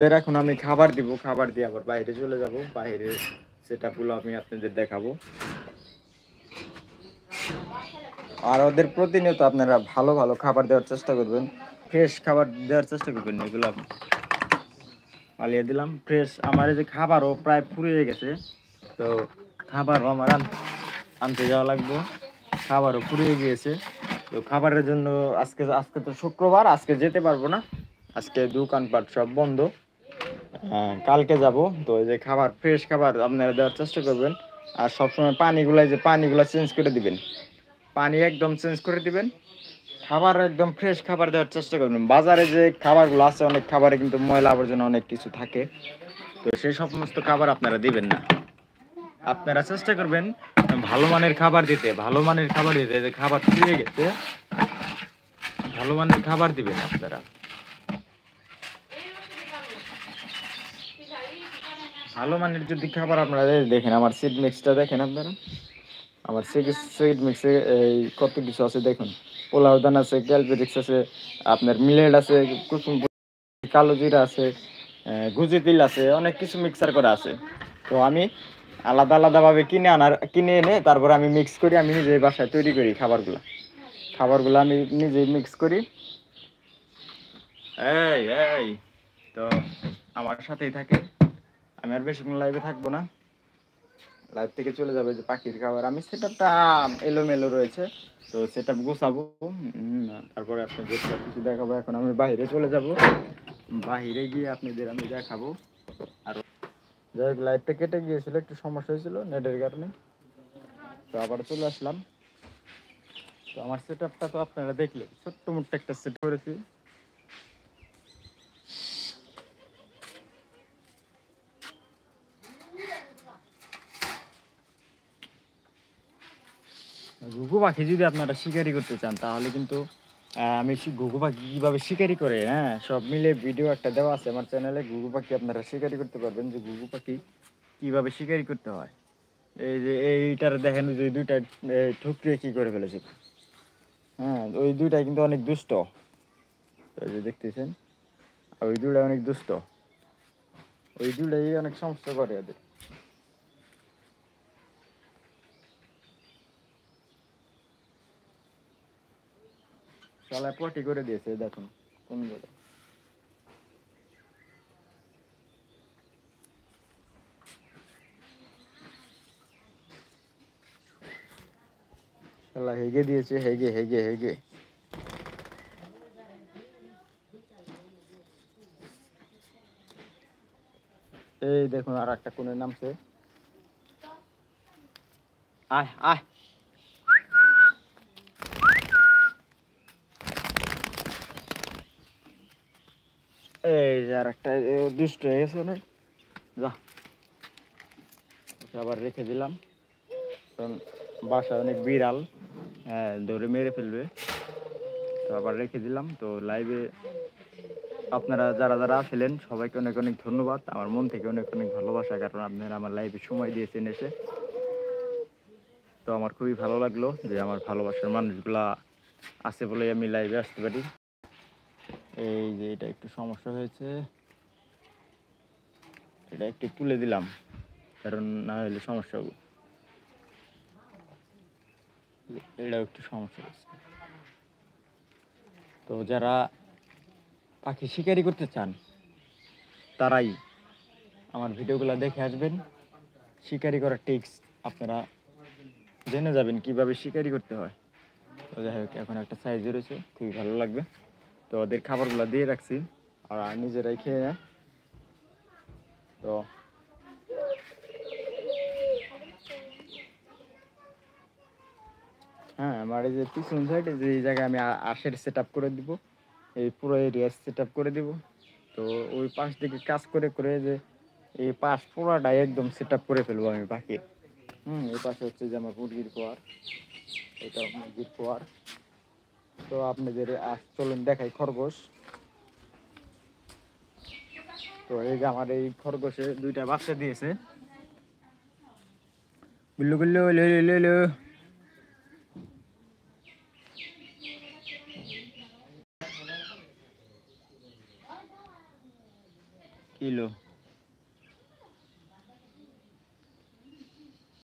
এখন আমি খাবার দিব, খাবার দিয়ে আবার বাইরে চলে যাব। বাইরে সেটআপগুলো আমি আপনাদের দেখাবো। আর ওদের প্রতিনিয়ত আপনারা ভালো ভালো খাবার দেওয়ার চেষ্টা করবেন, ফ্রেশ খাবার দেওয়ার চেষ্টা করবেন। এগুলো আমি পালিয়ে দিলাম ফ্রেশ। আমার এই যে খাবারও প্রায় ফুরিয়ে গেছে, তো খাবারও আমার আনতে যাওয়া লাগবে। খাবারও ফুরিয়ে গিয়েছে, তো খাবারের জন্য আজকে আজকে তো শুক্রবার, আজকে যেতে পারবো না। আজকে দোকানপাট সব বন্ধ। কালকে যাব। তো এই যে খাবার, ফ্রেশ খাবার আপনারা দেওয়ার চেষ্টা করবেন। আর সবসময় পানিগুলো চেঞ্জ করে দিবেন। পানি একদম চেঞ্জ করে দিবেন। খাবার একদম ফ্রেশ খাবার দেওয়ার চেষ্টা করবেন। বাজারে যে খাবারগুলো আছে, অনেক খাবারে কিন্তু ময়লা আবর্জনা অনেক কিছু থাকে, তো সেই সমস্ত খাবার আপনারা দিবেন না। আপনারা চেষ্টা করবেন ভালো মানের খাবার দিতে, ভালো মানের খাবার দিতে। যে খাবার ফুরিয়ে গেছে, ভালো মানের খাবার দিবেন আপনারা। ভালো মানের যদি খাবার আপনারা দেখেন, আমার সিড মিক্সটা দেখেন আপনারা। আমার সিড মিক্সে এই কত কিছু আছে দেখুন। পোলাও দান আছে, ক্যালবেরিক্স আছে, আপনার মিলেট আছে, কুসুম, কালো জিরা আছে, গুজি তিল আছে, অনেক কিছু মিক্সার করা আছে। তো আমি আলাদা আলাদাভাবে কিনে এনে তারপর আমি মিক্স করি। আমি নিজে বাসায় তৈরি করি খাবারগুলো আমি নিজেই মিক্স করি। এই এই তো আমার সাথেই থাকে। আমি আর বেশিক্ষণ লাইভে থাকবো না, লাইভ থেকে চলে যাবে। যে পাখির খাবার, আমি সেটআপটা এলোমেলো রয়েছে, তো সেটআপ গোছাবো। তারপরে আপনাদের সব কিছু দেখাবো। এখন আমি বাইরে চলে যাব, বাইরে গিয়ে আপনাদের আমি দেখাবো। আর যাই হোক, লাইভটা কেটে গিয়েছিল, একটু সমস্যা হয়েছিল নেটের কারণে, তো আবার চলে আসলাম। তো আমার সেটআপটা তো আপনারা দেখলে, ছোট্ট মোট্ট একটা সেট করেছি। ঘুঘু পাখি যদি আপনারা শিকারি করতে চান, তাহলে কিন্তু আমি ঘুঘু পাখি কীভাবে শিকারি করে, হ্যাঁ, সব মিলে ভিডিও একটা দেওয়া আছে আমার চ্যানেলে। ঘুঘু পাখি আপনারা শিকারি করতে পারবেন, যে ঘুঘু পাখি কীভাবে শিকারি করতে হয়। এই যে এইটার দেখেন, যে দুইটা ঠুকরিয়ে কী করে ফেলেছে। হ্যাঁ, ওই দুইটা কিন্তু অনেক দুষ্ট, ওই যে দেখতেছেন, ওই দুইটা অনেক দুষ্ট, ওই দুইটাই অনেক সমস্যা করে ওদের। শালা পটি করে দিয়েছে, দেখুন কোন জায়গায়। শালা হেগে দিয়েছে, হেগে হেগে হেগে। এই দেখুন আর একটা কোণে নামছে। আয় আয়। এই যে আর একটা দুষ্ট হয়ে গেছে অনেক। যা, আবার রেখে দিলাম, কারণ বাসায় অনেক বিড়াল, হ্যাঁ, ধরে মেরে ফেলবে। তো আবার রেখে দিলাম। তো লাইভে আপনারা যারা যারা আসলেন, সবাইকে অনেক অনেক ধন্যবাদ, আমার মন থেকে অনেক অনেক ভালোবাসা, কারণ আপনারা আমার লাইভে সময় দিয়েছেন এসে। তো আমার খুবই ভালো লাগলো যে আমার ভালোবাসার মানুষগুলা আছে বলেই আমি লাইভে আসতে পারি। এই যে এটা একটু সমস্যা হয়েছে, এটা একটু তুলে দিলাম, কারণ না হলে সমস্যা হবে। এটাও একটু সমস্যা হয়েছে। তো যারা পাখি শিকারি করতে চান, তারাই আমার ভিডিওগুলো দেখে আসবেন। শিকারি করার টিপস আপনারা জেনে যাবেন কিভাবে শিকারি করতে হয়। তো যাই হোক, এখন একটা সাইজে রয়েছে, খুবই ভালো লাগবে। তো ওদের খাবারগুলো দিয়ে রাখছি, আর নিজেরাই খেয়ে নেয়। তো হ্যাঁ, আমার এই যে পিছন সাইডে যে জায়গায় আমি আশের সেট আপ করে দিব, এই পুরো এরিয়া সেট আপ করে দিব। তো ওই পাশ দিকে কাজ করে করে যে এই পাশ পুরাটাই একদম সেট আপ করে ফেলবো আমি পাখির। এই পাশে হচ্ছে যে আমার মুরগির ফোয়ার, এটা মুরগির ফোয়ার। তো আপনাদের চলুন দেখাই খরগোশ। তো এই যে আমার এই খরগোশে দুইটা বাচ্চা দিয়েছে। গুল্লু গুল্লু লো লো লো লো। কিলো